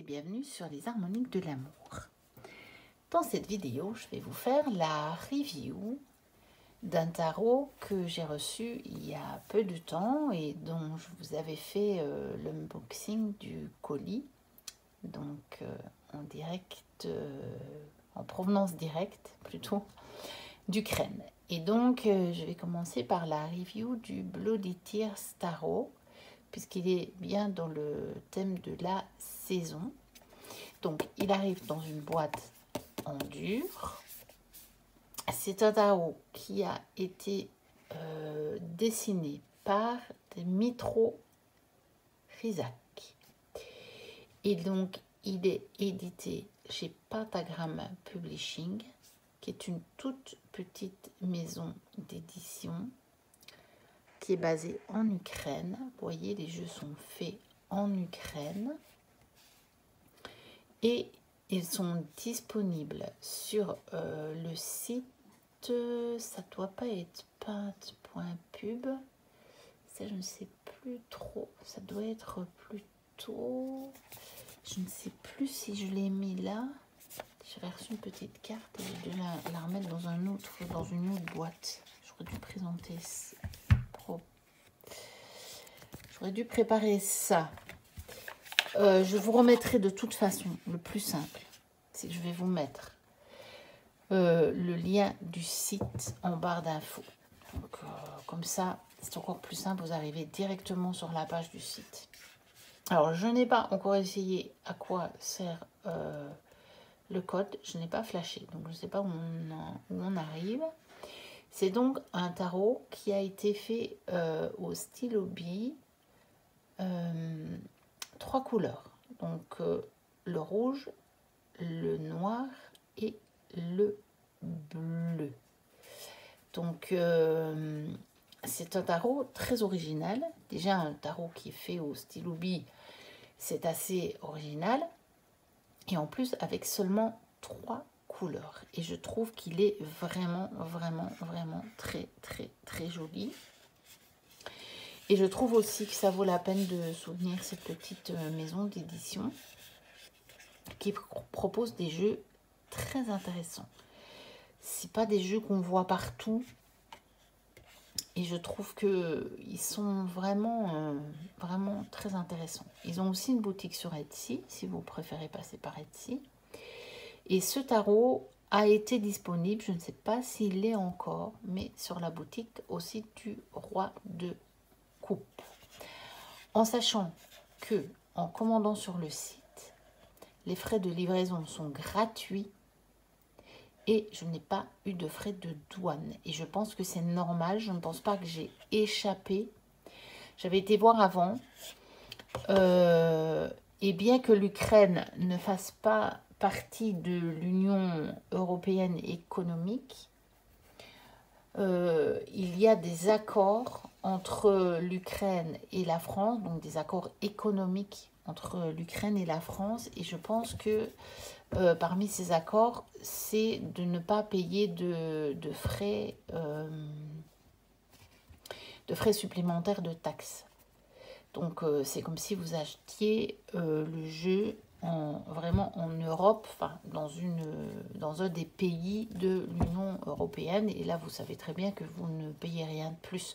bienvenue sur les harmoniques de l'amour. Dans cette vidéo, je vais vous faire la review d'un tarot que j'ai reçu il y a peu de temps et dont je vous avais fait l'unboxing du colis, donc en direct, en provenance directe plutôt, d'Ukraine. Et donc, je vais commencer par la review du Bloody Tears Tarot, puisqu'il est bien dans le thème de la saison. Donc, il arrive dans une boîte en dur. C'est un tarot qui a été dessiné par Dmytro Rizak. Et donc, il est édité chez Pentagram Publishing, qui est une toute petite maison d'édition qui est basée en Ukraine. Vous voyez, les jeux sont faits en Ukraine. Et ils sont disponibles sur le site, ça doit pas être peinte.pub, ça je ne sais plus trop, ça doit être plutôt, je ne sais plus si je l'ai mis là. J'avais reçu une petite carte et j'ai dû la remettre dans une autre boîte. J'aurais dû présenter ça. J'aurais dû préparer ça. Je vous remettrai de toute façon, le plus simple, c'est que je vais vous mettre le lien du site en barre d'infos. Donc, comme ça, c'est encore plus simple, vous arrivez directement sur la page du site. Alors, je n'ai pas encore essayé à quoi sert le code, je n'ai pas flashé, donc je ne sais pas où on arrive. C'est donc un tarot qui a été fait au stylo bille. 3 couleurs, donc le rouge, le noir et le bleu. Donc c'est un tarot très original. Déjà, un tarot qui est fait au stylo bille, c'est assez original, et en plus avec seulement 3 couleurs, et je trouve qu'il est vraiment très joli. Et je trouve aussi que ça vaut la peine de soutenir cette petite maison d'édition qui propose des jeux très intéressants. C'est pas des jeux qu'on voit partout. Et je trouve qu'ils sont vraiment très intéressants. Ils ont aussi une boutique sur Etsy, si vous préférez passer par Etsy. Et ce tarot a été disponible, je ne sais pas s'il l'est encore, mais sur la boutique aussi du Roi de Coupe. En sachant que, en commandant sur le site, les frais de livraison sont gratuits et je n'ai pas eu de frais de douane. Et je pense que c'est normal, je ne pense pas que j'ai échappé. J'avais été voir avant, et bien que l'Ukraine ne fasse pas partie de l'Union européenne économique, il y a des accords entre l'Ukraine et la France, donc des accords économiques entre l'Ukraine et la France, et je pense que parmi ces accords, c'est de ne pas payer de frais supplémentaires de taxes. Donc c'est comme si vous achetiez le jeu vraiment en Europe, enfin dans un des pays de l'Union européenne, et là vous savez très bien que vous ne payez rien de plus.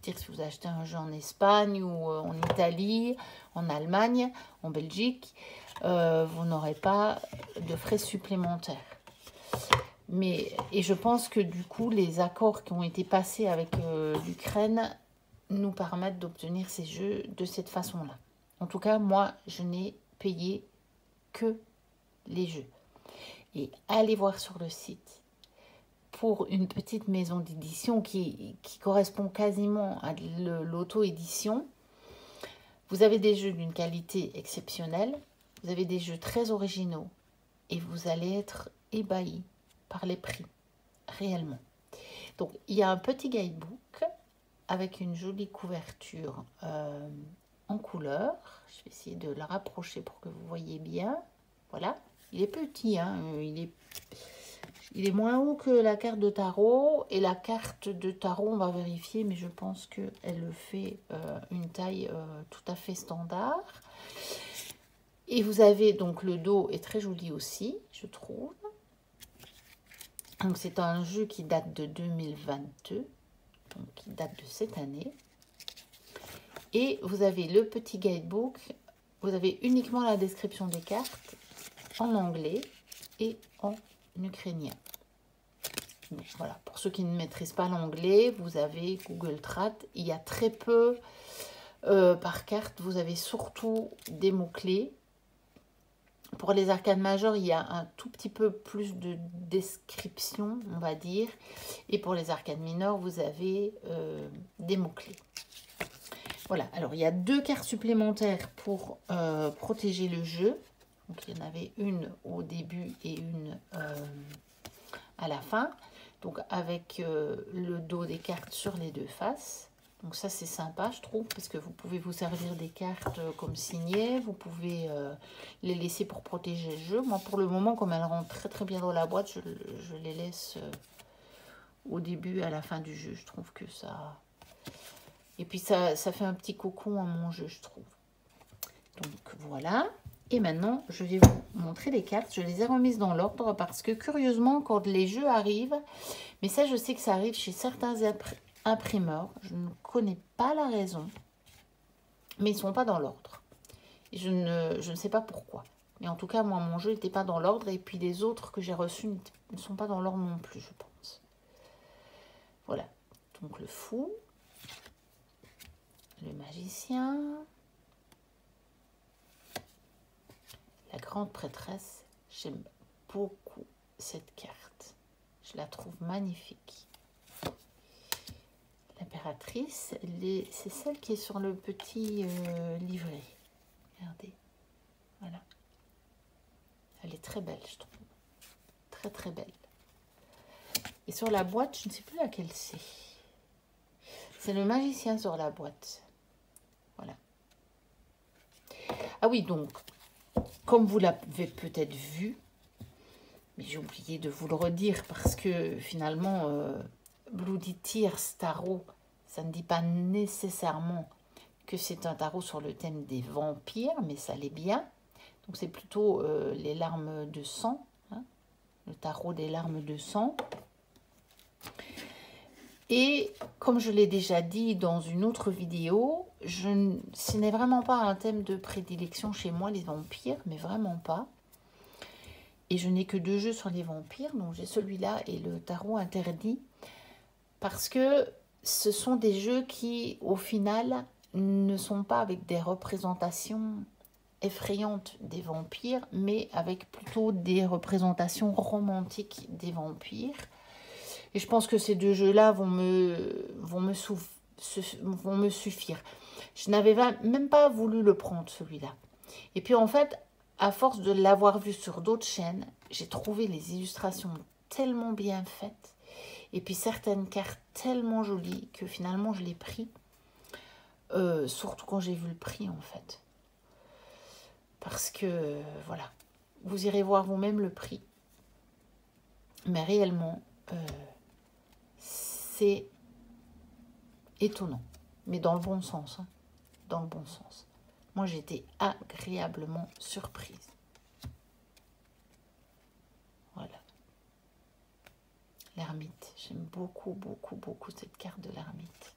C'est-à-dire si vous achetez un jeu en Espagne ou en Italie, en Allemagne, en Belgique, vous n'aurez pas de frais supplémentaires. Et je pense que du coup les accords qui ont été passés avec l'Ukraine nous permettent d'obtenir ces jeux de cette façon-là. En tout cas, moi, je n'ai payé que les jeux. Et allez voir sur le site, pour une petite maison d'édition qui correspond quasiment à l'auto-édition, vous avez des jeux d'une qualité exceptionnelle, vous avez des jeux très originaux, et vous allez être ébahi par les prix, réellement. Donc, il y a un petit guidebook avec une jolie couverture en couleur. Je vais essayer de la rapprocher pour que vous voyez bien. Voilà, il est petit, hein, il est moins haut que la carte de tarot. Et la carte de tarot, on va vérifier, mais je pense qu'elle fait une taille tout à fait standard. Et vous avez donc le dos est très joli aussi, je trouve. Donc c'est un jeu qui date de 2022, donc qui date de cette année. Et vous avez le petit guidebook, vous avez uniquement la description des cartes en anglais et en ukrainien. Donc, voilà, pour ceux qui ne maîtrisent pas l'anglais, vous avez Google Trad. Il y a très peu par carte, vous avez surtout des mots-clés. Pour les arcades majeures, il y a un tout petit peu plus de description, on va dire. Et pour les arcades mineures, vous avez des mots-clés. Voilà, alors il y a 2 cartes supplémentaires pour protéger le jeu. Donc il y en avait une au début et une à la fin. Donc avec le dos des cartes sur les 2 faces. Donc ça c'est sympa je trouve parce que vous pouvez vous servir des cartes comme signet, vous pouvez les laisser pour protéger le jeu. Moi pour le moment comme elles rentrent très très bien dans la boîte, je les laisse au début et à la fin du jeu. Je trouve que ça... Et puis ça fait un petit cocon à mon jeu je trouve. Donc voilà. Et maintenant je vais vous montrer les cartes. Je les ai remises dans l'ordre parce que curieusement quand les jeux arrivent, mais ça je sais que ça arrive chez certains imprimeurs, je ne connais pas la raison, mais ils ne sont pas dans l'ordre. Je ne sais pas pourquoi. Mais en tout cas, moi, mon jeu n'était pas dans l'ordre. Et puis les autres que j'ai reçus ne sont pas dans l'ordre non plus, je pense. Voilà. Donc le fou, le magicien, la grande prêtresse. J'aime beaucoup cette carte. Je la trouve magnifique. L'impératrice, c'est celle qui est sur le petit livret. Regardez. Voilà. Elle est très belle, je trouve. Très, très belle. Et sur la boîte, je ne sais plus laquelle c'est. C'est le magicien sur la boîte. Voilà. Ah oui, donc, comme vous l'avez peut-être vu, mais j'ai oublié de vous le redire parce que finalement, Bloody Tears Tarot, ça ne dit pas nécessairement que c'est un tarot sur le thème des vampires, mais ça l'est bien. Donc c'est plutôt les larmes de sang, hein, le tarot des larmes de sang. Et comme je l'ai déjà dit dans une autre vidéo, ce n'est vraiment pas un thème de prédilection chez moi, les vampires, mais vraiment pas. Et je n'ai que 2 jeux sur les vampires, donc j'ai celui-là et le tarot interdit, parce que ce sont des jeux qui, au final, ne sont pas avec des représentations effrayantes des vampires, mais avec plutôt des représentations romantiques des vampires. Et je pense que ces 2 jeux-là vont me suffire. Je n'avais même pas voulu le prendre, celui-là. Et puis en fait, à force de l'avoir vu sur d'autres chaînes, j'ai trouvé les illustrations tellement bien faites. Et puis certaines cartes tellement jolies que finalement je l'ai pris. Surtout quand j'ai vu le prix en fait. Parce que voilà, vous irez voir vous-même le prix. Mais réellement, c'est étonnant. Mais dans le bon sens. Hein, dans le bon sens. Moi j'ai été agréablement surprise. Voilà. L'ermite. J'aime beaucoup, beaucoup, beaucoup cette carte de l'ermite.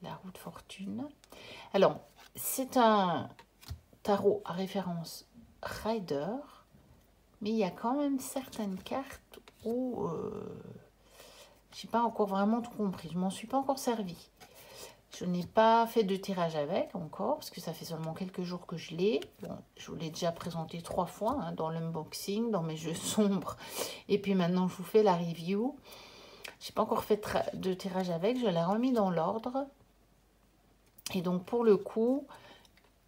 La roue de fortune. Alors, c'est un tarot à référence Rider, mais il y a quand même certaines cartes où je n'ai pas encore vraiment tout compris. Je m'en suis pas encore servi. Je n'ai pas fait de tirage avec encore, parce que ça fait seulement quelques jours que je l'ai. Bon, je vous l'ai déjà présenté 3 fois, hein, dans l'unboxing, dans mes jeux sombres. Et puis maintenant, je vous fais la review. Je n'ai pas encore fait de tirage avec, je l'ai remis dans l'ordre. Et donc, pour le coup,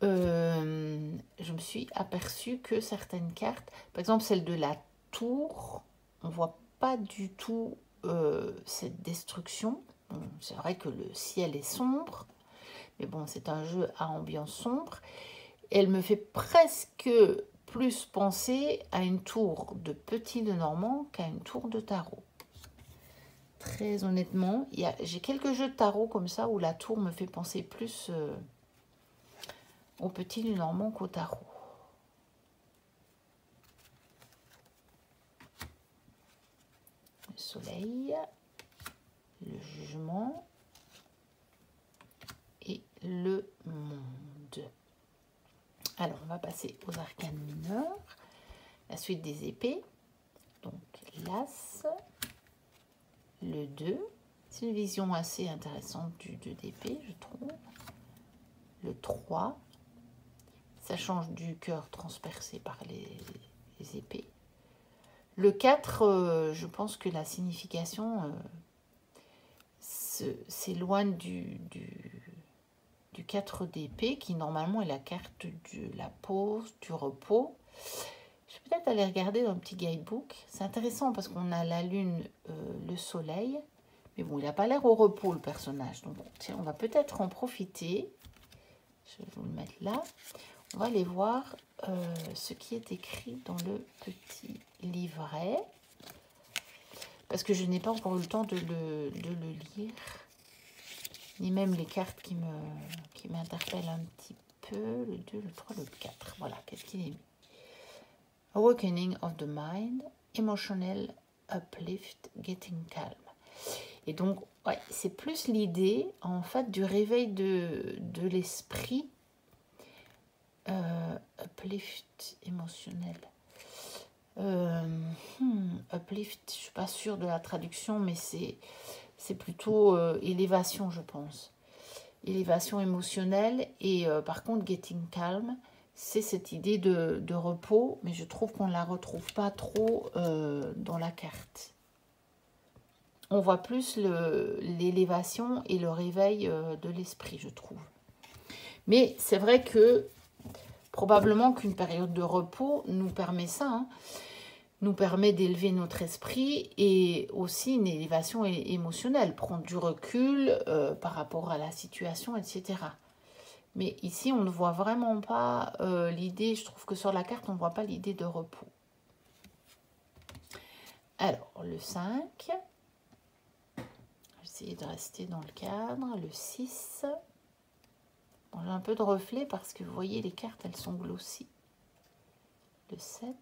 je me suis aperçue que certaines cartes, par exemple celle de la tour, on ne voit pas du tout cette destruction. Bon, c'est vrai que le ciel est sombre, mais bon, c'est un jeu à ambiance sombre. Elle me fait presque plus penser à une tour de Petit Lenormand qu'à une tour de tarot. Très honnêtement, j'ai quelques jeux de tarot comme ça où la tour me fait penser plus au petit Lenormand qu'au tarot. Le soleil, le jugement et le monde. Alors, on va passer aux arcanes mineurs. La suite des épées. Donc, l'As, le 2. C'est une vision assez intéressante du 2 d'épée, je trouve. Le 3. Ça change du cœur transpercé par les épées. Le 4, je pense que la signification s'éloigne du 4 d'épée, qui normalement est la carte de la pause, du repos. Je vais peut-être aller regarder dans un petit guidebook. C'est intéressant parce qu'on a la lune, le soleil. Mais bon, il n'a pas l'air au repos, le personnage. Donc, tiens, on va peut-être en profiter. Je vais vous le mettre là. On va aller voir ce qui est écrit dans le petit livret. Parce que je n'ai pas encore eu le temps de le lire. Ni même les cartes qui m'interpellent un petit peu. Le 2, le 3, le 4. Voilà, qu'est-ce qu'il est mis? Awakening of the mind, emotional uplift, getting calm. Et donc, ouais, c'est plus l'idée, en fait, du réveil de l'esprit. Uplift émotionnel. Uplift, je ne suis pas sûre de la traduction, mais c'est plutôt élévation, je pense. Élévation émotionnelle. Et par contre, getting calm, c'est cette idée de repos, mais je trouve qu'on ne la retrouve pas trop dans la carte. On voit plus l'élévation et le réveil de l'esprit, je trouve. Mais c'est vrai que probablement qu'une période de repos nous permet ça, hein, nous permet d'élever notre esprit et aussi une élévation émotionnelle, prendre du recul par rapport à la situation, etc. Mais ici, on ne voit vraiment pas l'idée, je trouve que sur la carte, on ne voit pas l'idée de repos. Alors, le 5, je vais essayer de rester dans le cadre, le 6, bon, j'ai un peu de reflet parce que vous voyez, les cartes, elles sont glossies. Le 7,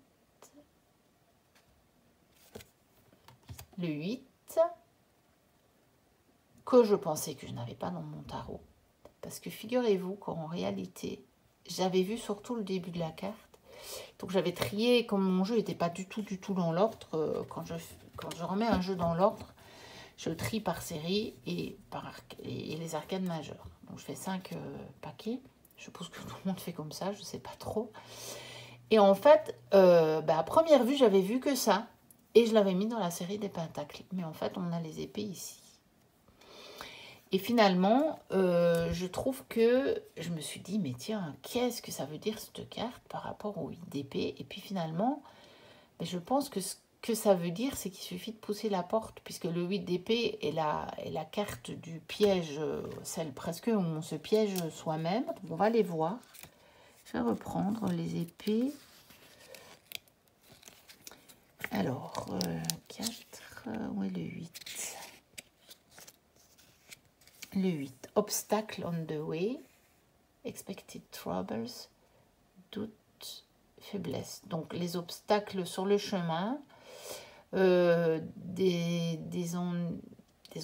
le 8, que je pensais que je n'avais pas dans mon tarot. Parce que figurez-vous qu'en réalité, j'avais vu surtout le début de la carte. Donc j'avais trié, comme mon jeu n'était pas du tout dans l'ordre, quand je remets un jeu dans l'ordre, je le trie par série et les arcanes majeures. Donc je fais 5 paquets. Je suppose que tout le monde fait comme ça, je ne sais pas trop. Et en fait, à première vue, j'avais vu que ça. Et je l'avais mis dans la série des pentacles. Mais en fait, on a les épées ici. Et finalement, je trouve que je me suis dit, mais tiens, qu'est-ce que ça veut dire cette carte par rapport au 8 d'épée? Et puis finalement, je pense que ce que ça veut dire, c'est qu'il suffit de pousser la porte, puisque le 8 d'épée est la carte du piège, celle presque où on se piège soi-même. On va les voir. Je vais reprendre les épées. Alors, 4, où est le 8? Le 8, obstacle on the way, expected troubles, doute, faiblesse. Donc les obstacles sur le chemin, des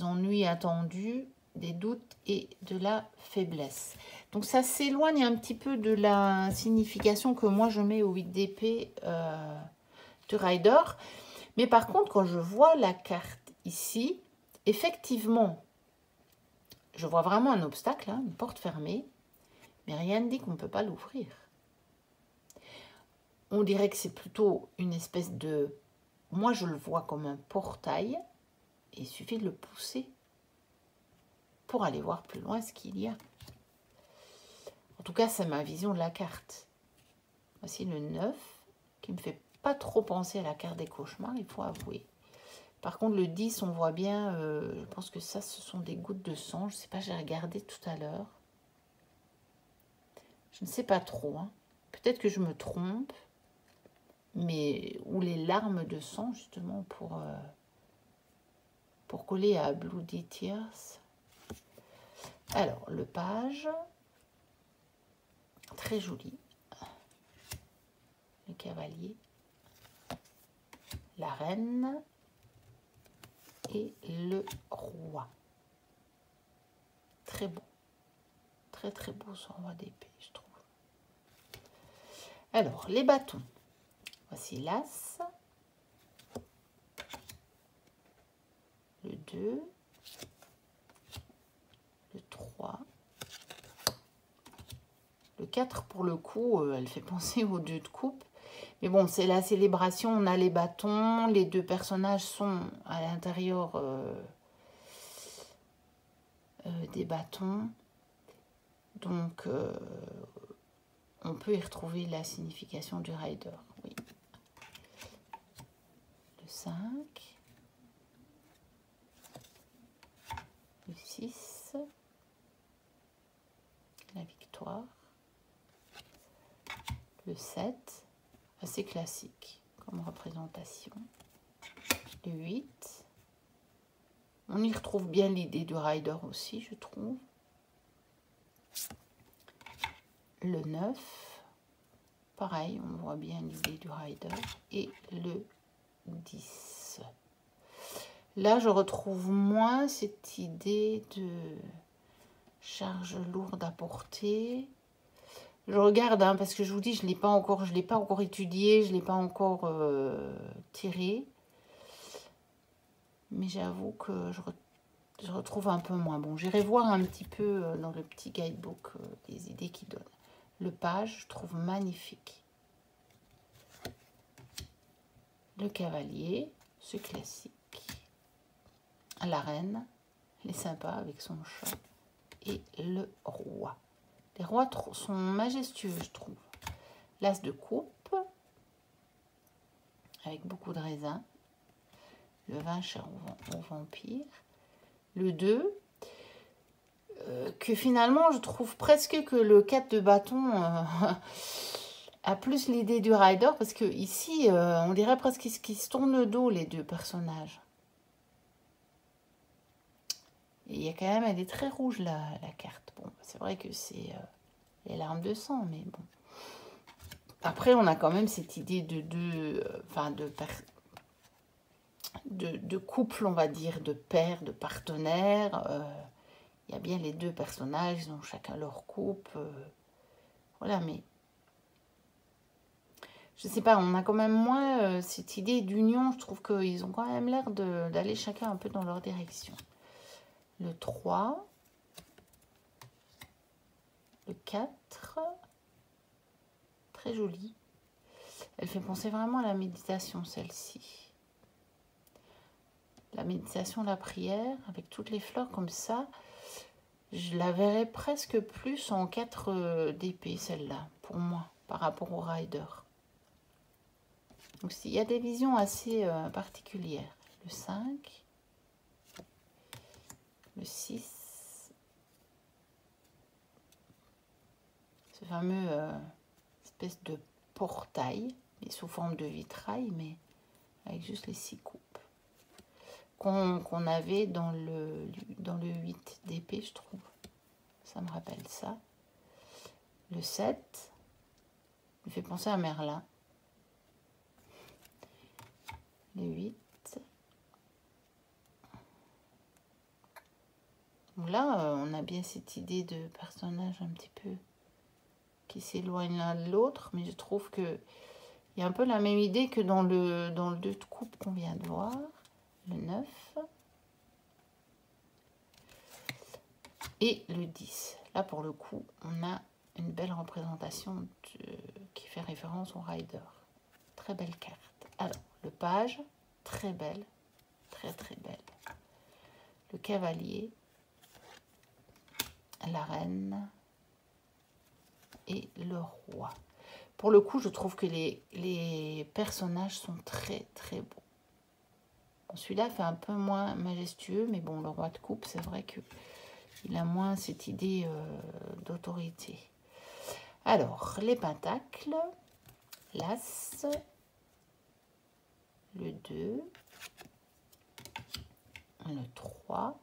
ennuis attendus, des doutes et de la faiblesse. Donc ça s'éloigne un petit peu de la signification que moi je mets au 8 d'épée de Rider. Mais par contre, quand je vois la carte ici, effectivement, je vois vraiment un obstacle, hein, une porte fermée, mais rien ne dit qu'on ne peut pas l'ouvrir. On dirait que c'est plutôt une espèce de... Moi, je le vois comme un portail, et il suffit de le pousser pour aller voir plus loin ce qu'il y a. En tout cas, c'est ma vision de la carte. Voici le 9, qui me fait pas trop penser à la carte des cauchemars, il faut avouer. Par contre, le 10, on voit bien, je pense que ça, ce sont des gouttes de sang. Je ne sais pas, j'ai regardé tout à l'heure. Je ne sais pas trop. Hein. Peut-être que je me trompe. Mais, ou les larmes de sang, justement, pour coller à Bloody Tears. Alors, le page. très joli. Le cavalier, la reine et le roi. Très beau. Très très beau son roi d'épée, je trouve. Alors, les bâtons. Voici l'as, le 2, le 3, le 4 pour le coup, elle fait penser aux 2 de coupe. Mais bon, c'est la célébration, on a les bâtons, les 2 personnages sont à l'intérieur des bâtons. Donc, on peut y retrouver la signification du rider, oui. Le 5, le 6, la victoire, le 7, assez classique comme représentation, le 8, on y retrouve bien l'idée du rider aussi, je trouve, le 9, pareil, on voit bien l'idée du rider, et le 10. Là, je retrouve moins cette idée de charge lourde à porter. Je regarde, hein, parce que je vous dis, je ne l'ai pas encore étudié, je ne l'ai pas encore tiré. Mais j'avoue que je retrouve un peu moins. Bon, j'irai voir un petit peu dans le petit guidebook les idées qu'il donne. Le page, je trouve magnifique. Le cavalier, c'est classique. La reine, elle est sympa avec son chat. Et le roi. Les rois sont majestueux, je trouve. L'as de coupe, avec beaucoup de raisins. Le 20 cher au vampire. Le 2, que finalement, je trouve presque que le 4 de bâton a plus l'idée du rider, parce que ici, on dirait presque qu'ils se tournent le dos, les 2 personnages. Et il y a quand même, elle est très rouge, la carte. Bon, c'est vrai que c'est les larmes de sang, mais bon. Après, on a quand même cette idée de couple, on va dire, de père, de partenaire. Il y a bien les 2 personnages, ils ont chacun leur couple. Voilà, mais je sais pas, on a quand même moins cette idée d'union. Je trouve qu'ils ont quand même l'air d'aller chacun un peu dans leur direction. Le 3, le 4, très jolie. Elle fait penser vraiment à la méditation, celle-ci. La méditation, la prière, avec toutes les fleurs comme ça, je la verrais presque plus en 4 d'épée, celle-là, pour moi, par rapport au rider. Donc, il y a des visions assez particulières. Le 5, le 6, ce fameux espèce de portail, mais sous forme de vitrail, mais avec juste les 6 coupes. Qu'on avait dans le 8 d'épée, je trouve. Ça me rappelle ça. Le 7 me fait penser à Merlin. Le 8. Donc là, on a bien cette idée de personnage un petit peu qui s'éloigne l'un de l'autre, mais je trouve que il y a un peu la même idée que dans le 2 de coupe qu'on vient de voir. Le 9. Et le 10. Là, pour le coup, on a une belle représentation qui fait référence au rider. Très belle carte. Alors, le page, très belle. Très, très belle. Le cavalier, la reine et le roi. Pour le coup, je trouve que les personnages sont très, très beaux. Bon, celui-là fait un peu moins majestueux, mais bon, le roi de coupe, c'est vrai que il a moins cette idée d'autorité. Alors, les pentacles, l'as, le 2, le 3,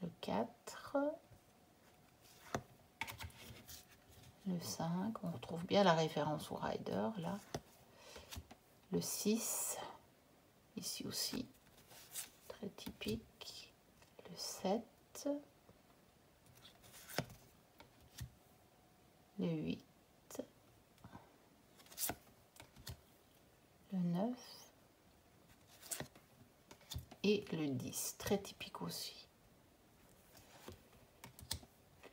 le 4, Le 5, on retrouve bien la référence au rider, là. Le 6, ici aussi, très typique. Le 7, le 8, le 9 et le 10, très typique aussi.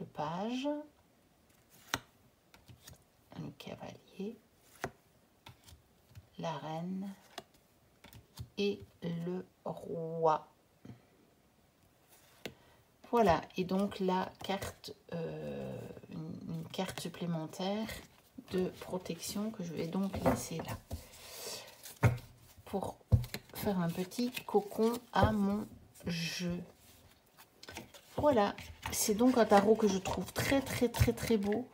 Le page, le cavalier, la reine et le roi. Voilà, et donc la carte, une carte supplémentaire de protection que je vais donc laisser là pour faire un petit cocon à mon jeu. Voilà, c'est donc un tarot que je trouve très beau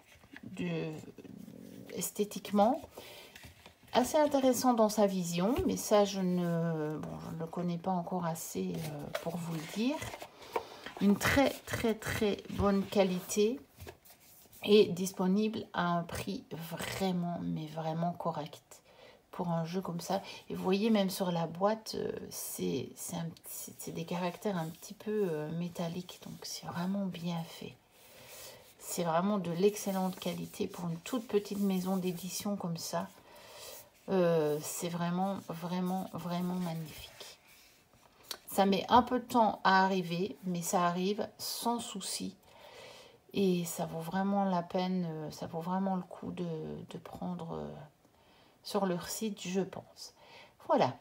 esthétiquement, assez intéressant dans sa vision, mais ça je ne le connais pas encore assez pour vous le dire. Une très bonne qualité et disponible à un prix vraiment, mais vraiment correct pour un jeu comme ça. Et vous voyez, même sur la boîte, c'est des caractères un petit peu métalliques, donc c'est vraiment bien fait. C'est vraiment de l'excellente qualité pour une toute petite maison d'édition comme ça. C'est vraiment magnifique. Ça met un peu de temps à arriver, mais ça arrive sans souci. Et ça vaut vraiment la peine, ça vaut vraiment le coup de prendre sur leur site, je pense. Voilà.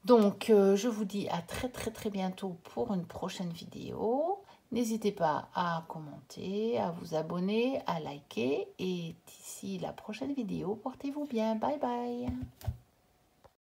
Donc, je vous dis à très bientôt pour une prochaine vidéo. N'hésitez pas à commenter, à vous abonner, à liker. Et d'ici la prochaine vidéo, portez-vous bien. Bye bye.